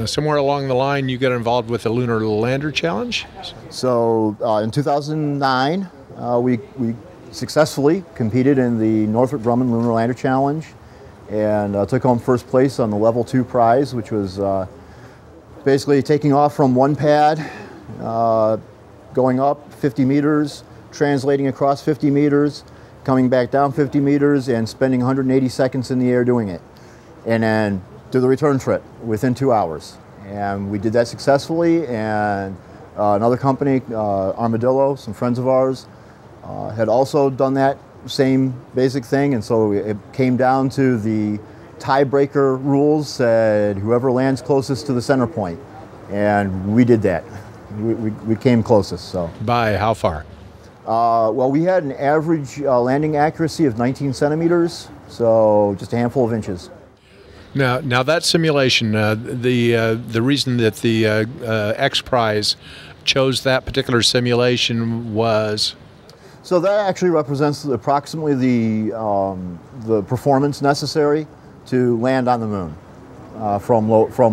somewhere along the line, you got involved with the Lunar Lander Challenge? So in 2009, we successfully competed in the Northrop Grumman Lunar Lander Challenge and took home first place on the Level 2 prize, which was basically taking off from one pad, going up 50 meters, translating across 50 meters, coming back down 50 meters, and spending 180 seconds in the air doing it. And then do the return trip within 2 hours. And we did that successfully, and another company, Armadillo, some friends of ours, had also done that same basic thing, and so it came down to the tiebreaker rules, said whoever lands closest to the center point, and we did that. We came closest. So by how far? Well, we had an average landing accuracy of 19 centimeters, so just a handful of inches. Now that simulation, the reason that the X Prize chose that particular simulation was? So that actually represents approximately the performance necessary to land on the moon from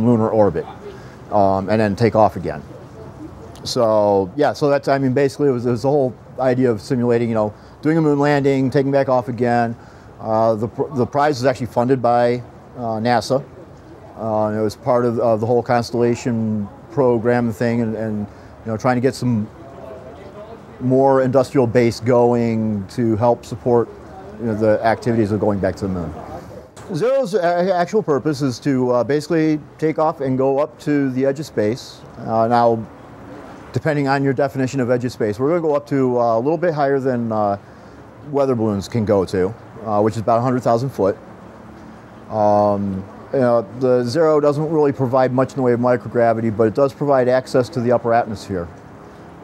lunar orbit and then take off again. So yeah, so that's, I mean, basically it was the whole idea of simulating, doing a moon landing, taking back off again. The prize was actually funded by NASA. It was part of the whole Constellation program thing, and trying to get some more industrial base going to help support the activities of going back to the moon. Zero's actual purpose is to basically take off and go up to the edge of space. Now, depending on your definition of edge of space, we're going to go up to a little bit higher than weather balloons can go to, which is about 100,000 foot. The Zero doesn't really provide much in the way of microgravity, but it does provide access to the upper atmosphere.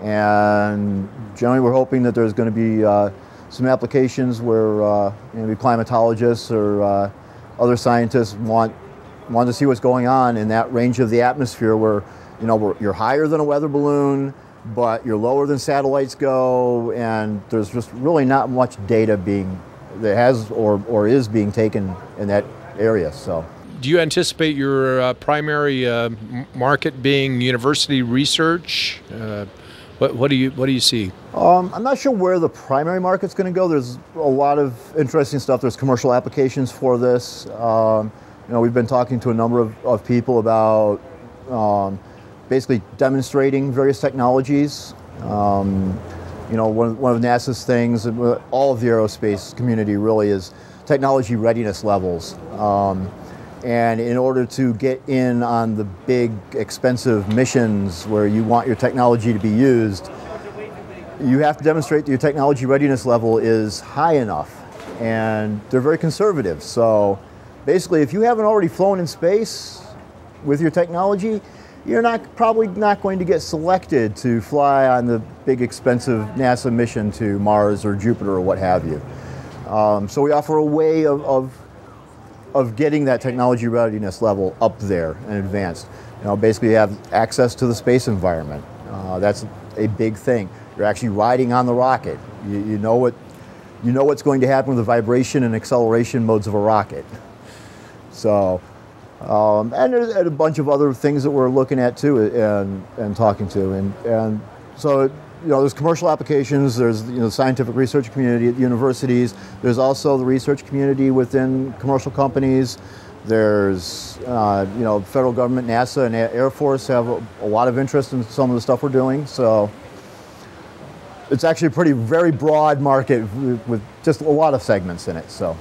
And generally we're hoping that there's going to be some applications where maybe climatologists or other scientists want to see what's going on in that range of the atmosphere where you're higher than a weather balloon, but you're lower than satellites go, and there's just really not much data that has or is being taken in that area. So, do you anticipate your primary market being university research? What do you see? I'm not sure where the primary market's going to go. There's a lot of interesting stuff. There's commercial applications for this. We've been talking to a number of people about basically demonstrating various technologies. One of NASA's things, all of the aerospace community really, is technology readiness levels. And in order to get in on the big, expensive missions where you want your technology to be used, you have to demonstrate that your technology readiness level is high enough. And they're very conservative. So basically, if you haven't already flown in space with your technology, you're probably not going to get selected to fly on the big, expensive NASA mission to Mars or Jupiter or what have you. So we offer a way of getting that technology readiness level up there and advanced. Basically you have access to the space environment. That's a big thing. You're actually riding on the rocket. You know what's going to happen with the vibration and acceleration modes of a rocket. So, and there's a bunch of other things that we're looking at too and talking to, and so. There's commercial applications, there's the scientific research community at universities, there's also the research community within commercial companies, there's, federal government, NASA and Air Force have a lot of interest in some of the stuff we're doing, so it's actually a very broad market with just a lot of segments in it, so.